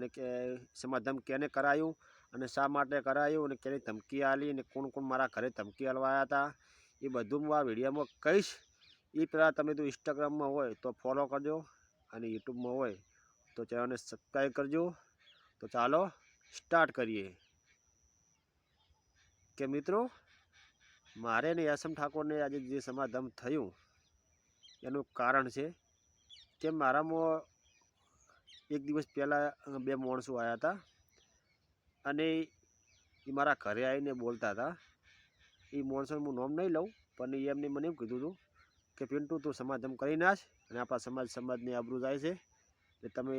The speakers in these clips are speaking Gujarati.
અને કે સમાધાન કેને કરાયું અને શા માટે કરાયું અને કેની ધમકી આલી અને કોણ કોણ મારા ઘરે ધમકી આલવાયા હતા એ બધું હું આ વિડીયોમાં કહીશ। એ પહેલાં તમે તો ઇન્સ્ટાગ્રામમાં હોય તો ફોલો કરજો અને યુટ્યુબમાં હોય તો ચેનલને સબસ્ક્રાઈબ કરજો। તો ચાલો સ્ટાર્ટ કરીએ કે મિત્રો મારે ને યાસમ ઠાકોરને આજે જે સમાધાન થયું એનું કારણ છે કે મારામાં એક દિવસ પહેલાં 2 માણસો આવ્યા હતા અને એ મારા ઘરે આવીને બોલતા હતા। એ માણસોનું હું નામ નહીં લઉં પણ એમને મને એવું કીધું હતું કે પિન્ટુ તું સમાધાન કરી નાખ અને આપણા સમાજની આબરૂ જાય છે એટલે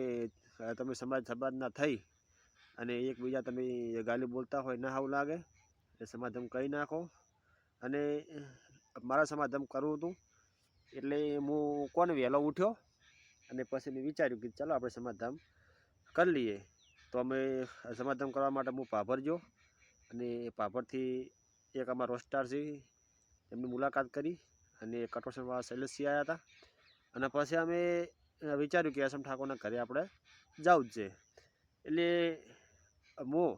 તમે સમાજના થઈ અને એકબીજા તમે ગાલી બોલતા હોય ના સારું લાગે એટલે સમાધાન કરી નાખો। અને મારા સમાધાન કરવું હતું એટલે હું કોને વહેલો ઉઠ્યો અને પછી મેં વિચાર્યું કે ચાલો આપણે સમાધાન કરી લઈએ। તો અમે સમાધાન કરવા માટે હું ભાભર ગયો અને ભાભરથી એક અમારા રોસ્ટાર છે એમની મુલાકાત કરી અને કટોસણવાળા શૈલેષસિંહ આવ્યા હતા અને પછી અમે વિચાર્યું કે યાસમ ઠાકોરના ઘરે આપણે જવું જ છે। એટલે હું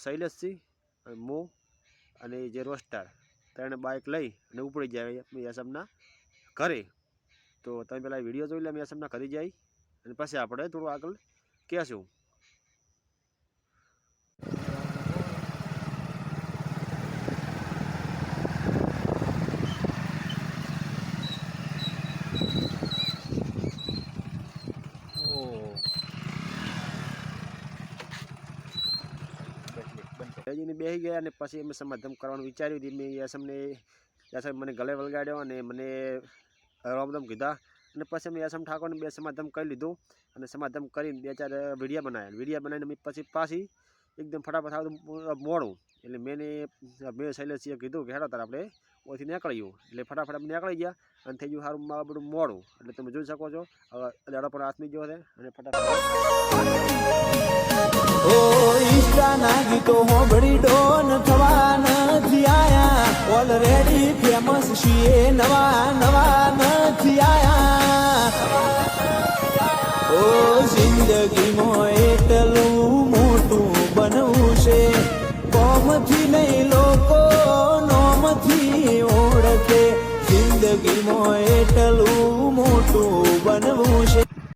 શૈલેષસિંહ હું અને જે રોસ્ટાર ત્રણે બાઇક લઈ અને ઉપડી જાય યાસમના ઘરે। તો તમે પહેલાં વિડીયો જોઈ લે અમે યાસમના ઘરે જઈ અને પછી આપણે થોડું આગળ કહેશું। ને બેસી ગયા અને પછી અમે સમાધાન કરવાનું વિચાર્યું મેં યાસમ મને ગળે વળગાડ્યો અને મને રામરામ કીધા અને પછી અમે યાસમ ઠાકોરને 2 સમાધાન કરી લીધું અને સમાધાન કરીને 2-4 વિડીયો બનાવીને અમે પછી પાછી એકદમ ફટાફટ આવતું મોડું એટલે મેં શૈલેષસિંહે કીધું કે હેડો તાર આપણે ઓથી નીકળ્યું એટલે ફટાફટ અમે નીકળી ગયા અને થઈ ગયું સારું બધું મોડું એટલે તમે જોઈ શકો છો દાડો પણ હાથમી ગયો છે અને ફટાફટ ગીતો હોબળી ડોન થવા નથી આયા ઓલરેડી ફેમસ છીએ નવા નથી આયા। ઓ જિંદગીમાં એટલું મોટું બનવું છે કોમથી નહીં લોકો નોમથી ઓળખે જિંદગીમાં એટલું